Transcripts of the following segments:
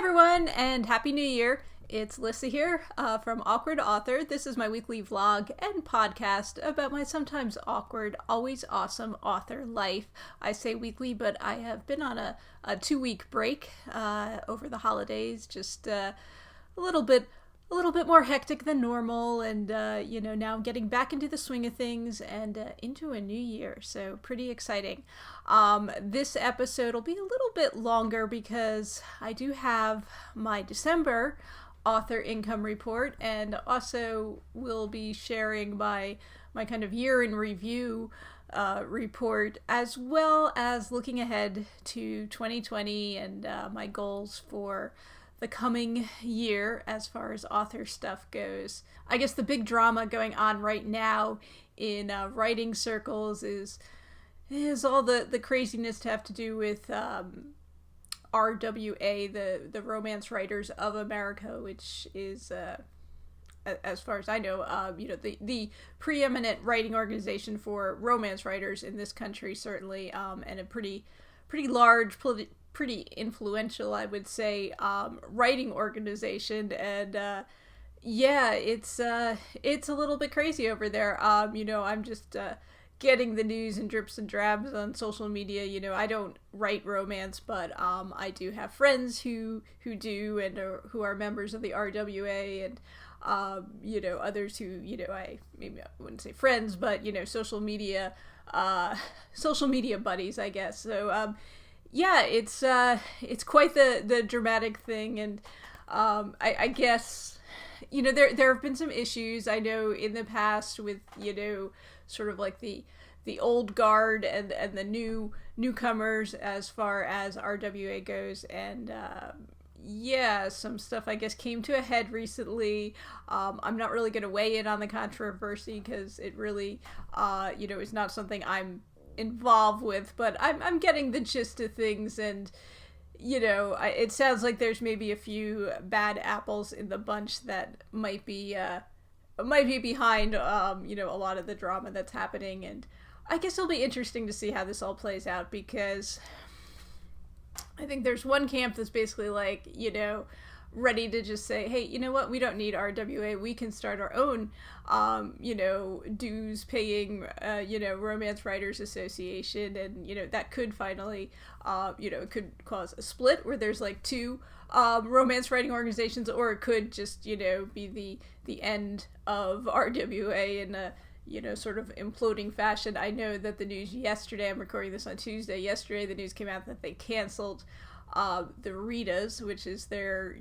everyone, and Happy New Year! It's Lissa here from Awkward Author. This is my weekly vlog and podcast about my sometimes awkward, always awesome author life. I say weekly, but I have been on a 2-week break over the holidays, just a little bit more hectic than normal, and now getting back into the swing of things and into a new year, so pretty exciting. This episode will be a little bit longer because I do have my December author income report, and also will be sharing my kind of year in review report, as well as looking ahead to 2020 and my goals for the coming year as far as author stuff goes. I guess the big drama going on right now in writing circles is all the craziness to have to do with RWA, the Romance Writers of America, which is as far as I know, the preeminent writing organization for romance writers in this country, certainly, and a pretty large, pretty influential, I would say, writing organization. And it's a little bit crazy over there. I'm just getting the news in drips and drabs on social media. I don't write romance, but I do have friends who do, and who are members of the RWA, and others who, I wouldn't say friends, but social media buddies, I guess. So it's quite the dramatic thing, and I guess there have been some issues, I know, in the past with sort of like the old guard and the newcomers as far as RWA goes, and some stuff, I guess, came to a head recently. I'm not really going to weigh in on the controversy because it really is not something I'm involved with, but I'm getting the gist of things, and it sounds like there's maybe a few bad apples in the bunch that might be behind a lot of the drama that's happening. And I guess it'll be interesting to see how this all plays out, because I think there's one camp that's basically like, ready to just say, hey, you know what, we don't need RWA, we can start our own, dues paying, Romance Writers Association, and, that could finally, it could cause a split where there's like two romance writing organizations, or it could just, be the end of RWA in a, sort of imploding fashion. I know that the news yesterday, I'm recording this on Tuesday, yesterday the news came out that they canceled the Ritas, which is their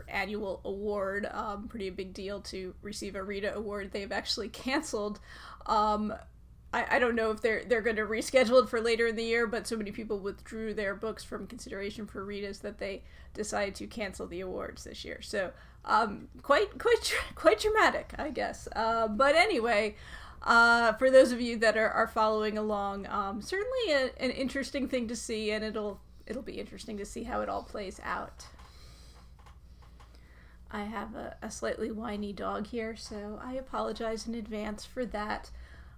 annual award, pretty big deal to receive a Rita award. They've actually canceled. I don't know if they're going to reschedule it for later in the year, but so many people withdrew their books from consideration for Ritas that they decided to cancel the awards this year. So quite dramatic, I guess. But anyway, for those of you that are following along, certainly an interesting thing to see, and it'll be interesting to see how it all plays out. I have a slightly whiny dog here, so I apologize in advance for that.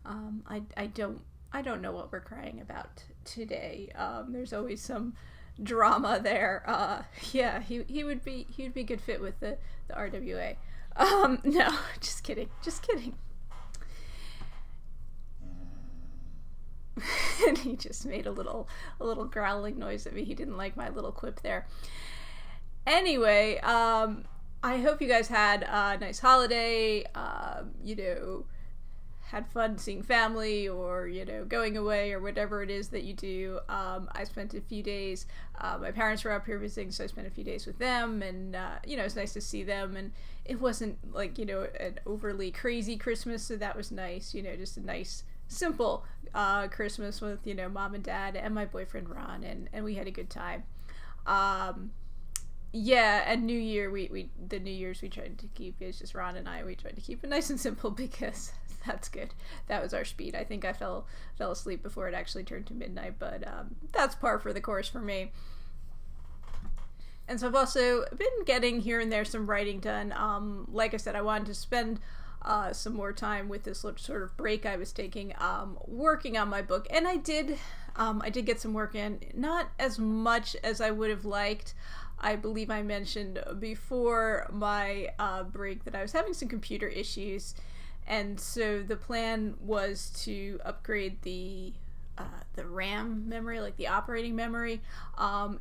I don't know what we're crying about today. There's always some drama there. He would be a good fit with the RWA. No, just kidding. And he just made a little growling noise at me. He didn't like my little quip there. Anyway, I hope you guys had a nice holiday, had fun seeing family, or, going away, or whatever it is that you do. I spent a few days, my parents were up here visiting, so I spent a few days with them, and, it's nice to see them, and it wasn't like, an overly crazy Christmas, so that was nice, just a nice, simple Christmas with, mom and dad and my boyfriend Ron, and we had a good time. And New Year, the New Year's we tried to keep, it's just Ron and I, we tried to keep it nice and simple, because that's good. That was our speed. I think I fell asleep before it actually turned to midnight, but that's par for the course for me. And so I've also been getting here and there some writing done. Like I said, I wanted to spend some more time with this sort of break I was taking, working on my book, and I did get some work in, not as much as I would have liked. I believe I mentioned before my break that I was having some computer issues, and so the plan was to upgrade the RAM memory, like the operating memory,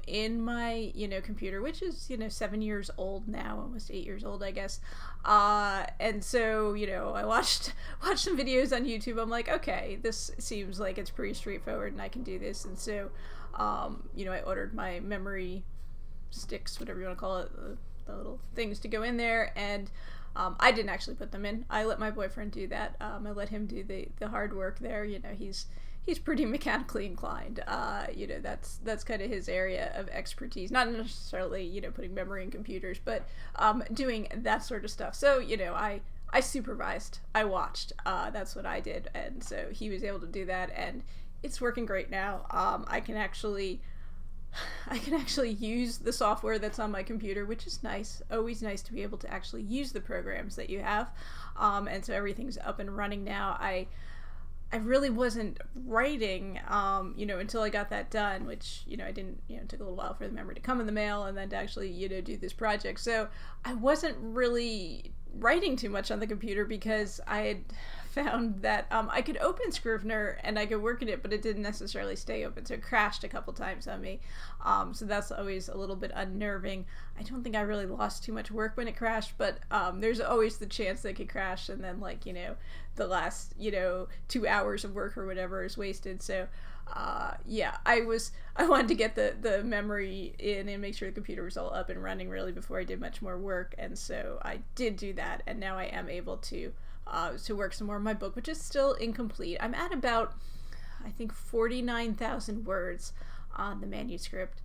in my, computer, which is, 7 years old now, almost 8 years old, I guess. And so, I watched some videos on YouTube. I'm like, okay, this seems like it's pretty straightforward and I can do this. And so, I ordered my memory sticks, whatever you want to call it, the little things to go in there, and I didn't actually put them in. I let my boyfriend do that. I let him do the hard work there. He's pretty mechanically inclined. That's kind of his area of expertise. Not necessarily, putting memory in computers, but doing that sort of stuff. So, I supervised. I watched. That's what I did. And so he was able to do that, and it's working great now. I can actually use the software that's on my computer, which is nice. Always nice to be able to actually use the programs that you have. And so everything's up and running now. I really wasn't writing, until I got that done, which, I didn't, it took a little while for the memory to come in the mail and then to actually, do this project. So I wasn't really writing too much on the computer because I had found that I could open Scrivener and I could work in it, but it didn't necessarily stay open. So it crashed a couple times on me. So that's always a little bit unnerving. I don't think I really lost too much work when it crashed, but there's always the chance that it could crash and then the last, 2 hours of work or whatever is wasted. So I wanted to get the memory in and make sure the computer was all up and running really before I did much more work. And so I did do that, and now I am able to work some more on my book, which is still incomplete. I'm at about, I think, 49,000 words on the manuscript,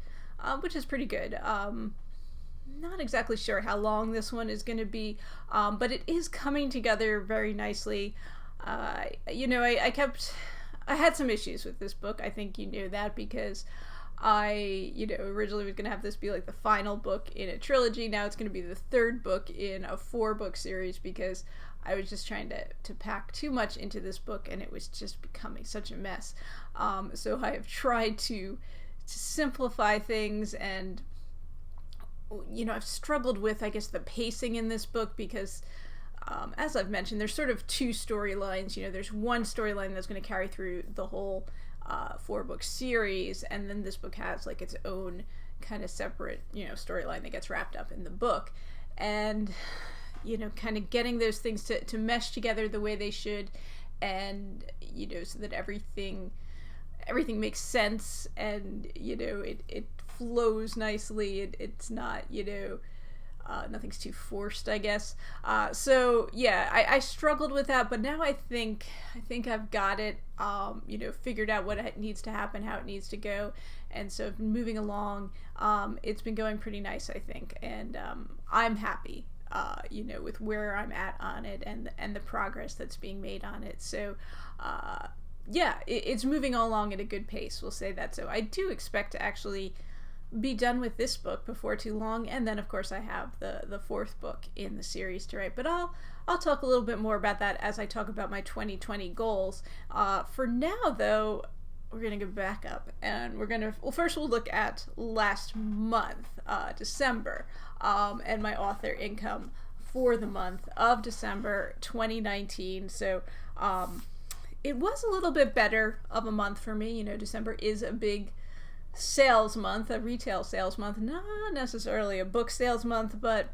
which is pretty good. Not exactly sure how long this one is going to be, but it is coming together very nicely. I had some issues with this book. I think you knew that because I, originally was going to have this be like the final book in a trilogy. Now it's going to be the third book in a 4-book series because I was just trying to pack too much into this book and it was just becoming such a mess. So I have tried to simplify things, and I've struggled with, I guess, the pacing in this book because as I've mentioned, there's sort of 2 storylines. There's one storyline that's going to carry through the whole 4-book series, and then this book has like its own kind of separate, storyline that gets wrapped up in the book. And kind of getting those things to mesh together the way they should, and so that everything makes sense, and it flows nicely. It's not nothing's too forced, I guess. So yeah, I struggled with that, but now I think I've got it figured out what needs to happen, how it needs to go, and so moving along, it's been going pretty nice, I think, and I'm happy with where I'm at on it and the progress that's being made on it. So it's moving along at a good pace, we'll say that. So I do expect to actually be done with this book before too long, and then of course I have the 4th book in the series to write, but I'll talk a little bit more about that as I talk about my 2020 goals. For now though, we're gonna go back up, and we'll look at last month, December, and my author income for the month of December 2019. So it was a little bit better of a month for me. December is a big sales month, a retail sales month, not necessarily a book sales month, but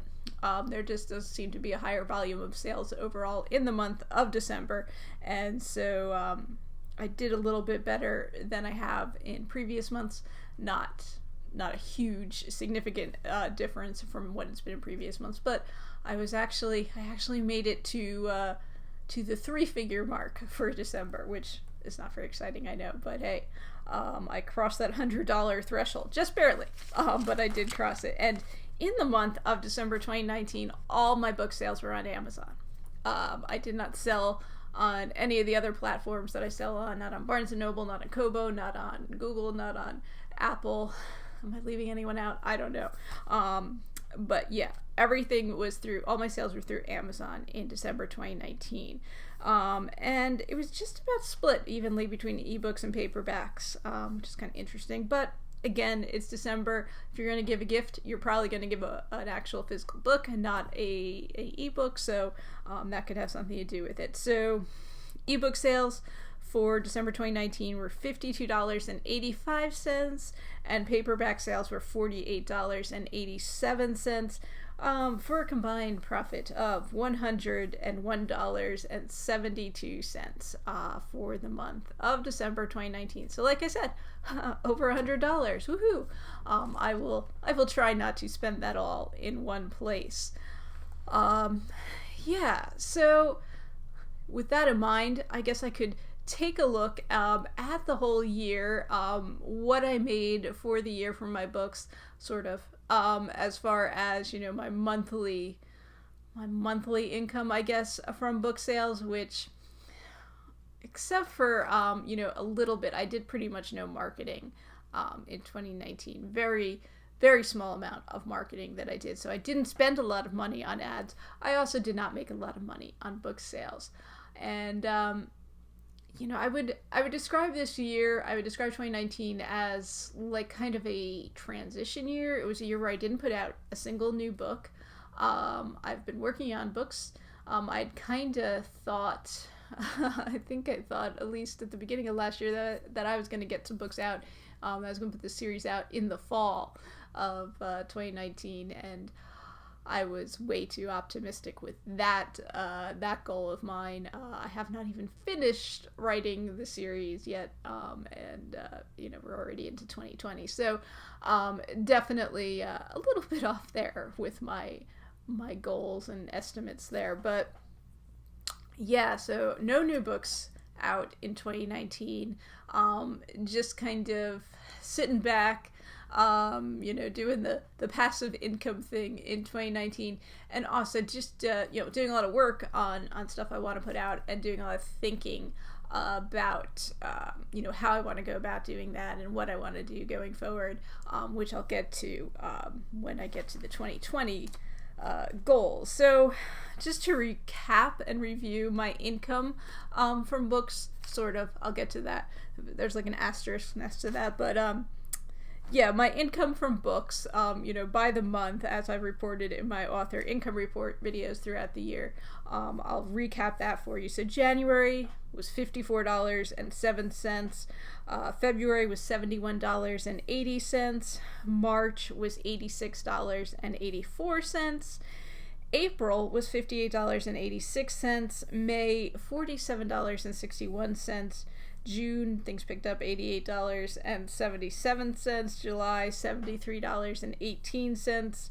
there just does seem to be a higher volume of sales overall in the month of December. And so I did a little bit better than I have in previous months. Not a huge significant difference from what it's been in previous months, but I actually made it to the 3-figure mark for December, which is not very exciting, I know, but hey, I crossed that $100 threshold, just barely, but I did cross it. And in the month of December 2019, all my book sales were on Amazon. I did not sell on any of the other platforms that I sell on, not on Barnes & Noble, not on Kobo, not on Google, not on Apple. Am I leaving anyone out? I don't know. But yeah, everything was all my sales were through Amazon in December 2019. And it was just about split evenly between ebooks and paperbacks, which is kind of interesting. But again, it's December. If you're going to give a gift, you're probably going to give an actual physical book and not a ebook, so that could have something to do with it. So ebook sales for December 2019 were $52.85, and paperback sales were $48.87, for a combined profit of $101.72 for the month of December 2019. So like I said, over $100. Woohoo! I will try not to spend that all in one place. Yeah, so with that in mind, I guess I could take a look at the whole year, what I made for the year from my books, sort of, as far as, my monthly income, I guess, from book sales, which, except for, a little bit, I did pretty much no marketing in 2019. Very, very small amount of marketing that I did. So I didn't spend a lot of money on ads. I also did not make a lot of money on book sales. And, I would describe this year, I would describe 2019 as like kind of a transition year. It was a year where I didn't put out a single new book. I've been working on books. I'd kind of thought, I think I thought, at least at the beginning of last year, that I was going to get some books out. I was going to put the series out in the fall of 2019, and I was way too optimistic with that goal of mine. I have not even finished writing the series yet, and we're already into 2020. So definitely a little bit off there with my goals and estimates there. But yeah, so no new books out in 2019. Just kind of sitting back, doing the passive income thing in 2019, and also just doing a lot of work on stuff I want to put out, and doing a lot of thinking about how I want to go about doing that and what I want to do going forward, which I'll get to when I get to the 2020 goals. So just to recap and review my income from books, sort of, I'll get to that. There's like an asterisk next to that, but yeah, my income from books, by the month, as I've reported in my author income report videos throughout the year. I'll recap that for you. So January was $54.07. February was $71.80. March was $86.84. April was $58.86. May, $47.61. June, things picked up, $88.77. July, $73.18.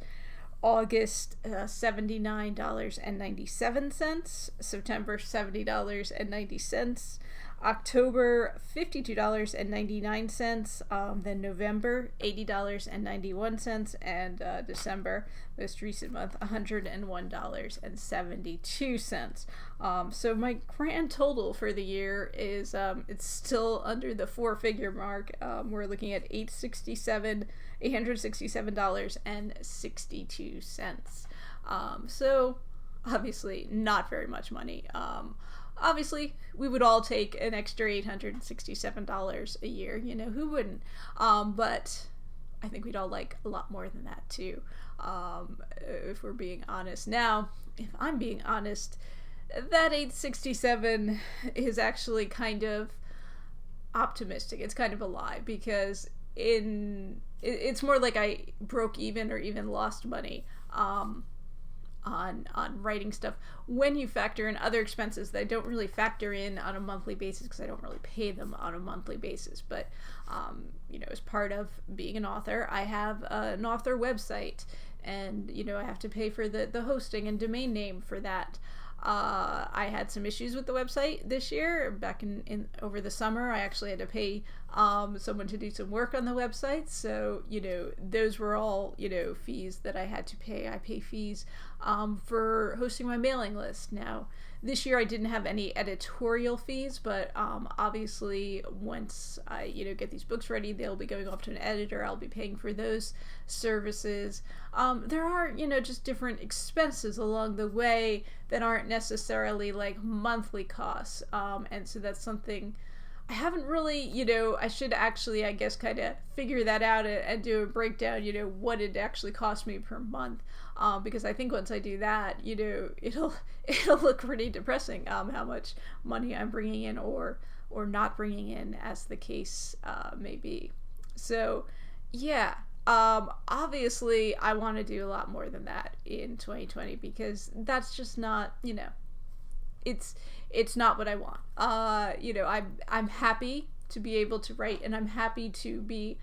August, $79.97. September, $70.90. October, $52.99. Then November, $80.91. And December, most recent month, $101.72. So my grand total for the year is, it's still under the four-figure mark. We're looking at $867.62. So obviously not very much money. Obviously, we would all take an extra $867 a year. Who wouldn't? But I think we'd all like a lot more than that too, if we're being honest. Now, if I'm being honest, that $867 is actually kind of optimistic. It's kind of a lie, because it's more like I broke even or even lost money on writing stuff when you factor in other expenses that I don't really factor in on a monthly basis, because I don't really pay them on a monthly basis. But as part of being an author, I have an author website, and I have to pay for the hosting and domain name for that. I had some issues with the website this year. Back in over the summer, I actually had to pay someone to do some work on the website. So, those were all, fees that I had to pay. I pay fees for hosting my mailing list. Now, this year I didn't have any editorial fees, but obviously once I, get these books ready, they'll be going off to an editor. I'll be paying for those services. There are, just different expenses along the way that aren't necessarily like monthly costs. And so that's something I haven't really, I should actually, I guess, kind of figure that out and do a breakdown, what it actually cost me per month. Because I think once I do that, it'll look pretty depressing, how much money I'm bringing in or not bringing in, as the case may be. So, yeah. Obviously, I want to do a lot more than that in 2020 because that's just not, it's not what I want. I'm happy to be able to write, and I'm happy to be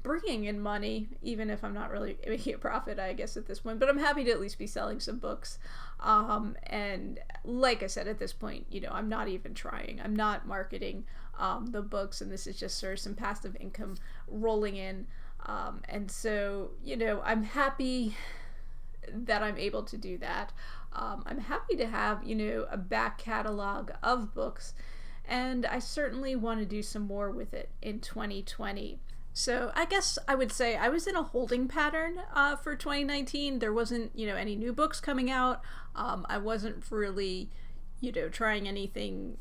bringing in money, even if I'm not really making a profit, I guess, at this point. But I'm happy to at least be selling some books. And like I said, at this point, I'm not even trying. I'm not marketing the books, and this is just sort of some passive income rolling in. And so, I'm happy that I'm able to do that. I'm happy to have, a back catalog of books, and I certainly want to do some more with it in 2020. So I guess I would say I was in a holding pattern for 2019. There wasn't, any new books coming out. I wasn't really, trying anything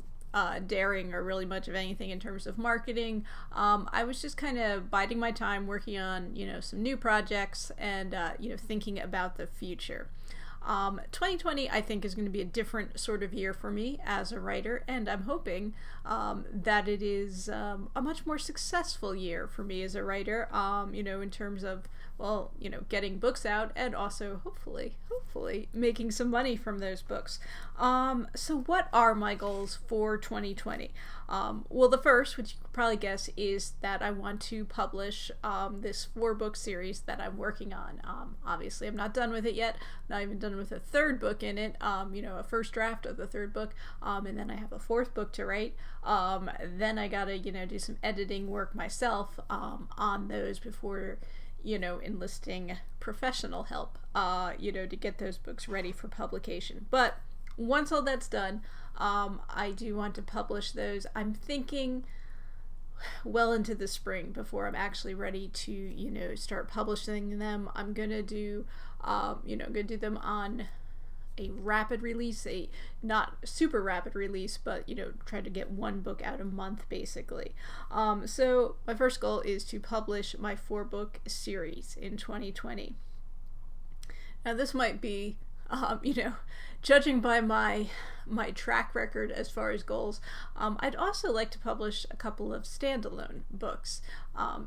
daring or really much of anything in terms of marketing. I was just kind of biding my time, working on, some new projects and, thinking about the future. 2020, I think, is going to be a different sort of year for me as a writer, and I'm hoping that it is a much more successful year for me as a writer, in terms of, getting books out and also hopefully making some money from those books. So what are my goals for 2020? Well, the first, which you could probably guess, is that I want to publish this 4-book series that I'm working on. Obviously, I'm not done with it yet. Not even done with a 3rd book in it. A first draft of the 3rd book, and then I have a 4th book to write. Then I gotta, do some editing work myself on those before, enlisting professional help, to get those books ready for publication. But once all that's done, I do want to publish those. I'm thinking well into the spring before I'm actually ready to, start publishing them. I'm gonna do, them on a rapid release, a not super rapid release, but try to get 1 book out a month, basically. So my first goal is to publish my 4-book series in 2020. Now this might be, judging by my track record as far as goals, I'd also like to publish a couple of standalone books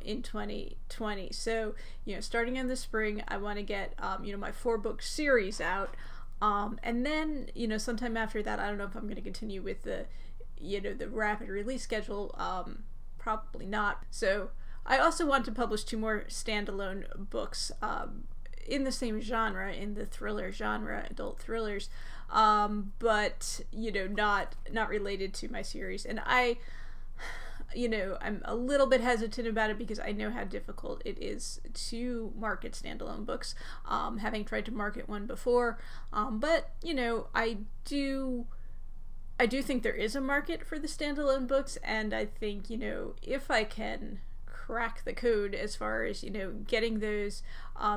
in 2020. So, starting in the spring, I want to get, my 4-book series out. And then, sometime after that, I don't know if I'm going to continue with the rapid release schedule. Probably not. So I also want to publish 2 more standalone books, in the same genre, in the thriller genre, adult thrillers, but not related to my series. And I'm a little bit hesitant about it because I know how difficult it is to market standalone books, having tried to market one before. But I do think there is a market for the standalone books, and I think if I can crack the code as far as getting those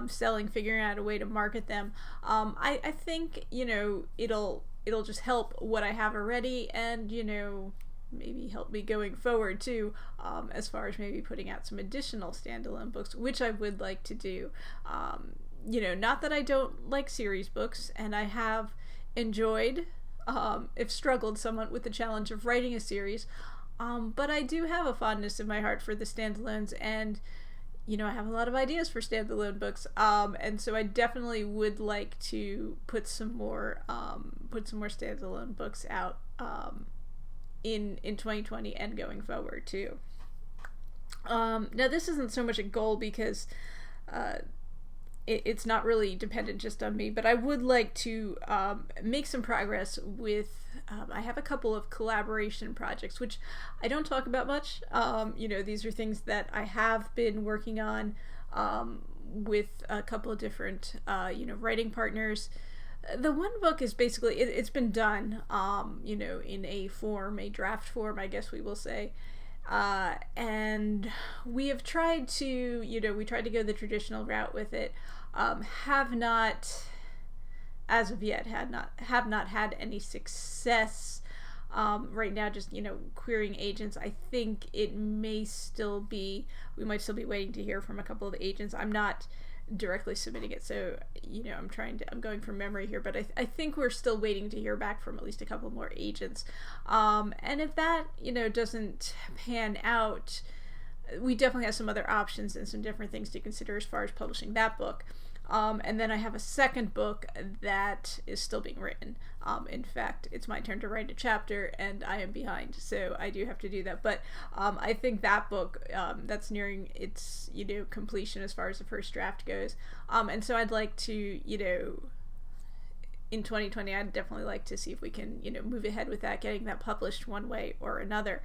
selling, figuring out a way to market them, I think it'll just help what I have already, and maybe help me going forward too, as far as maybe putting out some additional standalone books, which I would like to do. Not that I don't like series books, and I have enjoyed, if struggled somewhat with the challenge of writing a series, but I do have a fondness in my heart for the standalones, and I have a lot of ideas for standalone books, and so I definitely would like to put some more standalone books out in 2020 and going forward too. Now this isn't so much a goal because it's not really dependent just on me, but I would like to make some progress with, I have a couple of collaboration projects, which I don't talk about much. These are things that I have been working on with a couple of different, writing partners. The one book is basically, it's been done, in a draft form, I guess we will say. And we have tried to, we tried to go the traditional route with it. Have not, as of yet, have not had any success right now, just, querying agents. I think we might still be waiting to hear from a couple of agents. I'm not directly submitting it, so I'm going from memory here, but I think we're still waiting to hear back from at least a couple more agents, and if that doesn't pan out, we definitely have some other options and some different things to consider as far as publishing that book. And then I have a second book that is still being written. In fact, it's my turn to write a chapter, and I am behind, so I do have to do that. But I think that book, that's nearing its completion as far as the first draft goes. And so I'd like to in 2020, I'd definitely like to see if we can move ahead with that, getting that published one way or another.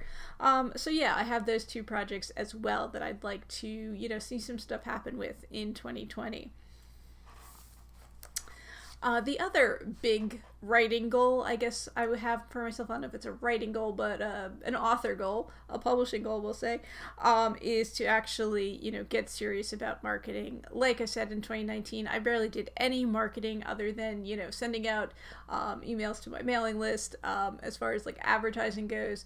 So yeah, I have those two projects as well that I'd like to see some stuff happen with in 2020. The other big writing goal, I guess I would have for myself, I don't know if it's a writing goal, but an author goal, a publishing goal, we'll say, is to actually, get serious about marketing. Like I said, in 2019, I barely did any marketing other than, sending out emails to my mailing list. As far as like advertising goes,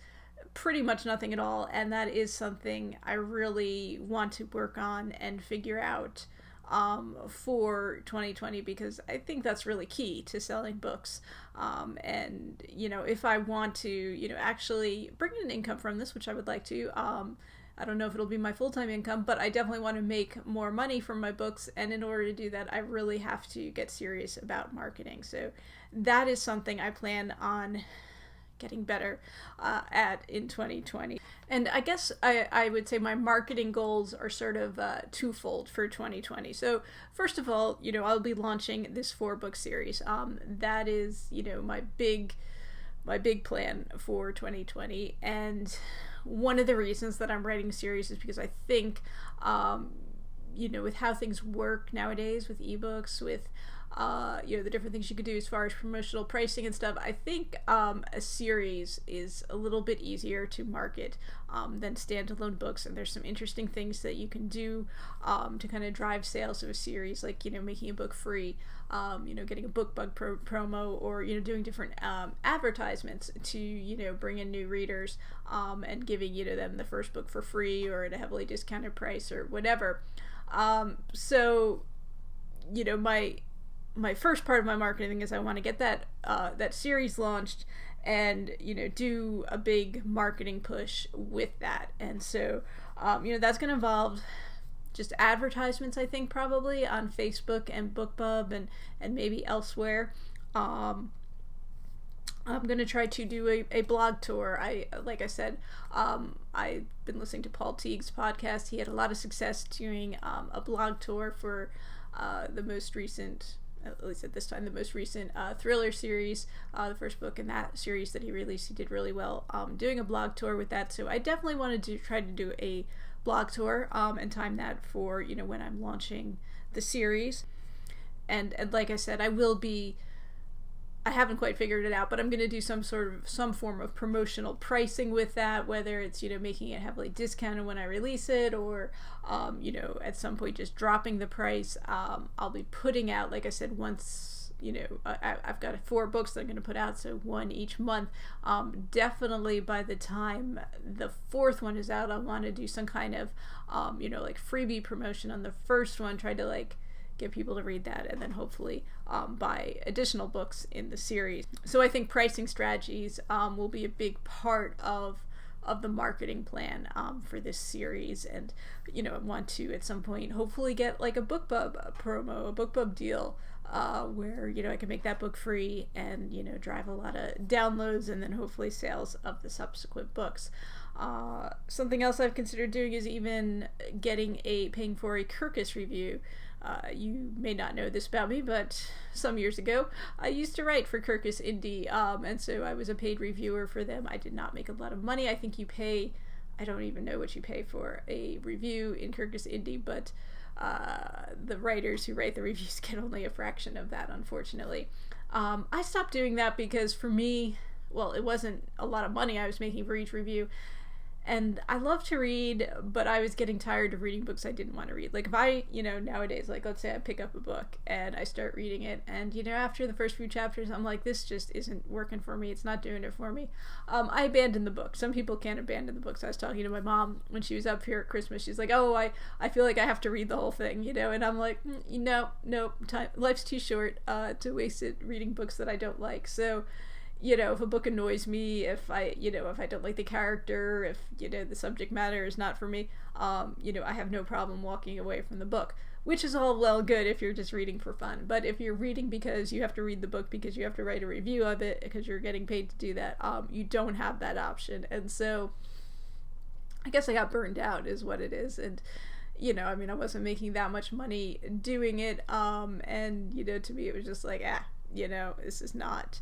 pretty much nothing at all. And that is something I really want to work on and figure out for 2020, because I think that's really key to selling books. And if I want to actually bring in an income from this, which I would like to, I don't know if it'll be my full-time income, but I definitely want to make more money from my books, and in order to do that, I really have to get serious about marketing. So that is something I plan on getting better at in 2020. And I guess I would say my marketing goals are sort of twofold for 2020. So first of all, I'll be launching this 4-book series. That is, my big plan for 2020. And one of the reasons that I'm writing a series is because I think, with how things work nowadays with ebooks, with the different things you could do as far as promotional pricing and stuff, I think a series is a little bit easier to market than standalone books, and there's some interesting things that you can do to kind of drive sales of a series, like making a book free, getting a book bug promo, or doing different advertisements to bring in new readers, and giving them the first book for free or at a heavily discounted price or whatever. So my first part of my marketing is I want to get that series launched and do a big marketing push with that. And so that's going to involve just advertisements, I think, probably on Facebook and BookBub and maybe elsewhere. I'm going to try to do a blog tour. Like I said, I've been listening to Paul Teague's podcast. He had a lot of success doing a blog tour for the most recent, at least at this time, the most recent thriller series, the first book in that series that he released. He did really well doing a blog tour with that. So I definitely wanted to try to do a blog tour and time that for when I'm launching the series. And like I said, I haven't quite figured it out, but I'm going to do some form of promotional pricing with that, whether it's, making it heavily discounted when I release it, or, at some point just dropping the price. I'll be putting out, like I said, once, I've got 4 books that I'm going to put out, so 1 each month. Definitely by the time the 4th one is out, I want to do some kind of, like freebie promotion on the first one, try to get people to read that, and then hopefully buy additional books in the series. So I think pricing strategies will be a big part of the marketing plan for this series. And I want to at some point hopefully get like a BookBub promo, a BookBub deal, where I can make that book free and drive a lot of downloads and then hopefully sales of the subsequent books. Something else I've considered doing is even paying for a Kirkus review. You may not know this about me, but some years ago I used to write for Kirkus Indie, and so I was a paid reviewer for them. I did not make a lot of money. I think I don't even know what you pay for a review in Kirkus Indie, but the writers who write the reviews get only a fraction of that, unfortunately. I stopped doing that because for me, well, it wasn't a lot of money I was making for each review, And I love to read, but I was getting tired of reading books I didn't want to read. Like if I, nowadays, like let's say I pick up a book and I start reading it, and after the first few chapters, I'm like, this just isn't working for me. It's not doing it for me. I abandon the book. Some people can't abandon the books. I was talking to my mom when she was up here at Christmas. She's like, oh, I feel like I have to read the whole thing, and I'm like, no, life's too short to waste it reading books that I don't like. So, if a book annoys me, if I don't like the character, if, the subject matter is not for me, I have no problem walking away from the book, which is all well good if you're just reading for fun. But if you're reading because you have to read the book because you have to write a review of it, because you're getting paid to do that, you don't have that option. And so I guess I got burned out is what it is. And, I wasn't making that much money doing it. And, to me, it was just like, this is not...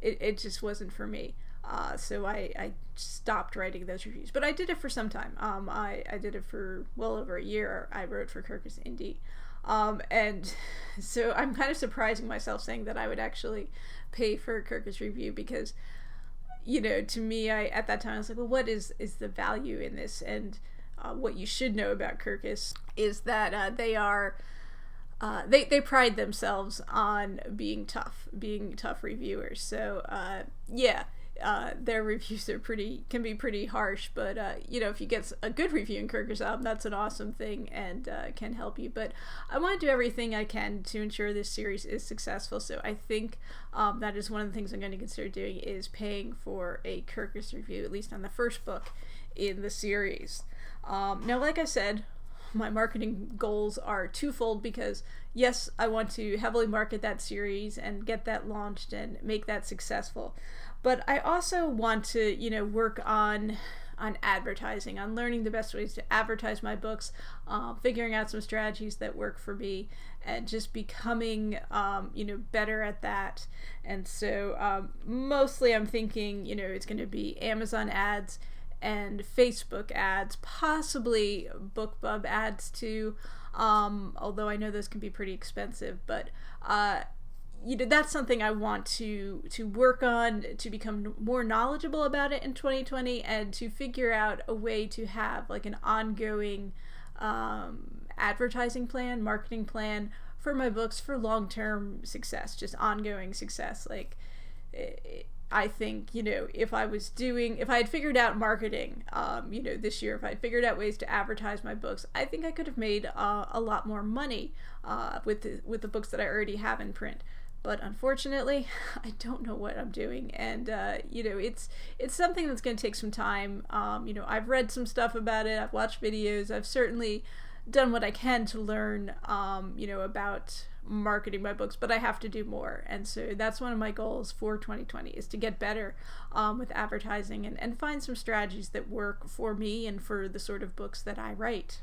It just wasn't for me. So I stopped writing those reviews. But I did it for some time. I did it for well over a year. I wrote for Kirkus Indie. And so I'm kind of surprising myself saying that I would actually pay for a Kirkus review because, to me, at that time, I was like, well, what is the value in this? And what you should know about Kirkus is that they are... They pride themselves on being tough reviewers. So their reviews can be pretty harsh. But if you get a good review in Kirkus, that's an awesome thing and can help you. But I want to do everything I can to ensure this series is successful. So I think that is one of the things I'm going to consider doing is paying for a Kirkus review, at least on the first book in the series. Now, like I said, my marketing goals are twofold because, yes, I want to heavily market that series and get that launched and make that successful. But I also want to, work on advertising, on learning the best ways to advertise my books, figuring out some strategies that work for me, and just becoming, better at that. And so mostly I'm thinking, it's going to be Amazon ads and Facebook ads, possibly BookBub ads too, although I know those can be pretty expensive, but that's something I want to work on, to become more knowledgeable about it in 2020, and to figure out a way to have like an ongoing advertising plan, marketing plan for my books for long-term success, just ongoing success. Like I think, if I had figured out marketing, this year, if I had figured out ways to advertise my books, I think I could have made a lot more money with the books that I already have in print. But unfortunately, I don't know what I'm doing, and it's something that's going to take some time. I've read some stuff about it. I've watched videos. I've certainly done what I can to learn, about marketing my books, but I have to do more. And so that's one of my goals for 2020 is to get better with advertising and find some strategies that work for me and for the sort of books that I write.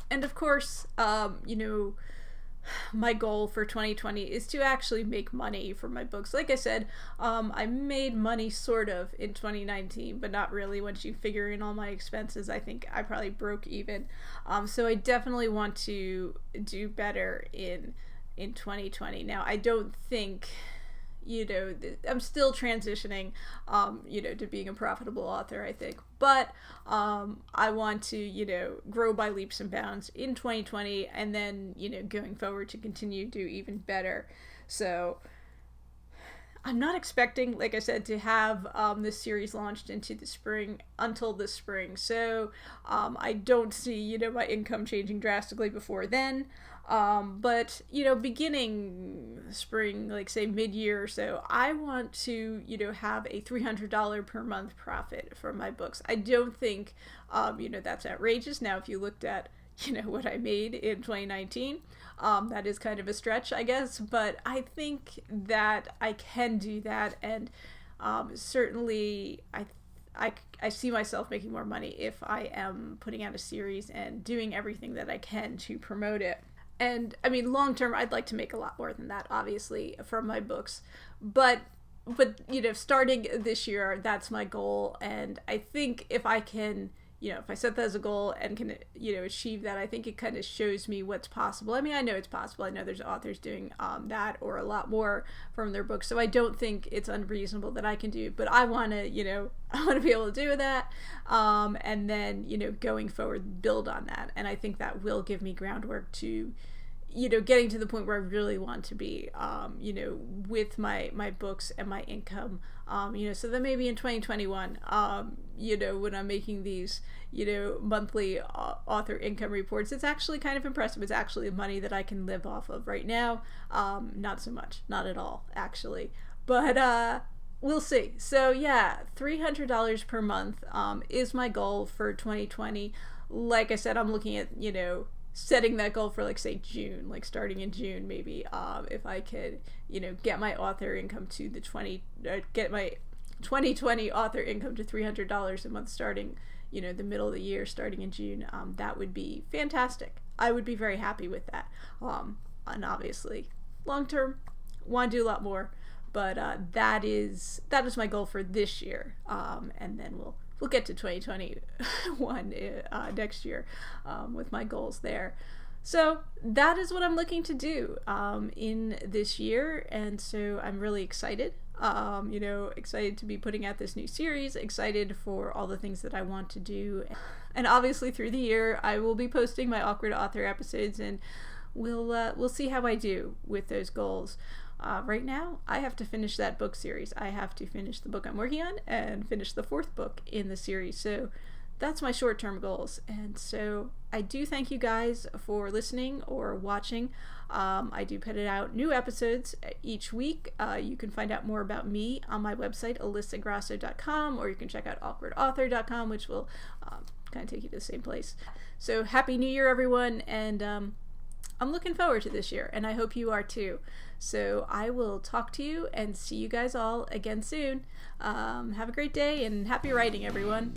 And of course, my goal for 2020 is to actually make money for my books. Like I said, I made money sort of in 2019, but not really. Once you figure in all my expenses, I think I probably broke even. So I definitely want to do better in 2020. Now, I don't think, I'm still transitioning, to being a profitable author, I think. But I want to, grow by leaps and bounds in 2020, and then, going forward to continue to do even better. So I'm not expecting, like I said, to have this series launched until this spring. So I don't see, my income changing drastically before then. But, beginning spring, like say mid-year or so, I want to, have a $300 per month profit from my books. I don't think, that's outrageous. Now, if you looked at, what I made in 2019, that is kind of a stretch, I guess, but I think that I can do that. And, certainly I see myself making more money if I am putting out a series and doing everything that I can to promote it. And I mean, long term, I'd like to make a lot more than that, obviously, from my books. But starting this year, that's my goal. And I think if I can, if I set that as a goal and can, achieve that, I think it kind of shows me what's possible. I mean, I know it's possible. I know there's authors doing that or a lot more from their books. So I don't think it's unreasonable that I can do, but I want to, I want to be able to do that. And then, going forward, build on that. And I think that will give me groundwork to, getting to the point where I really want to be, with my books and my income, so then maybe in 2021, when I'm making these, monthly author income reports, it's actually kind of impressive. It's actually money that I can live off of right now. Not so much, not at all, actually, but, we'll see. So yeah, $300 per month, is my goal for 2020. Like I said, I'm looking at, setting that goal for, like, say June, like starting in June, maybe, if I could, get my author income to get my 2020 author income to $300 a month starting, the middle of the year, starting in June, that would be fantastic. I would be very happy with that. And obviously, long term, want to do a lot more, but that is my goal for this year, and then we'll get to 2021 next year with my goals there. So that is what I'm looking to do in this year, and so I'm really excited. Excited to be putting out this new series, excited for all the things that I want to do. And obviously through the year I will be posting my Awkward Author episodes, and we'll see how I do with those goals. Right now, I have to finish that book series. I have to finish the book I'm working on and finish the 4th book in the series. So that's my short-term goals. And so I do thank you guys for listening or watching. I do put out new episodes each week. You can find out more about me on my website, alyssagrasso.com, or you can check out awkwardauthor.com, which will kind of take you to the same place. So Happy New Year, everyone, and I'm looking forward to this year, and I hope you are too. So I will talk to you and see you guys all again soon. Have a great day and happy writing, everyone.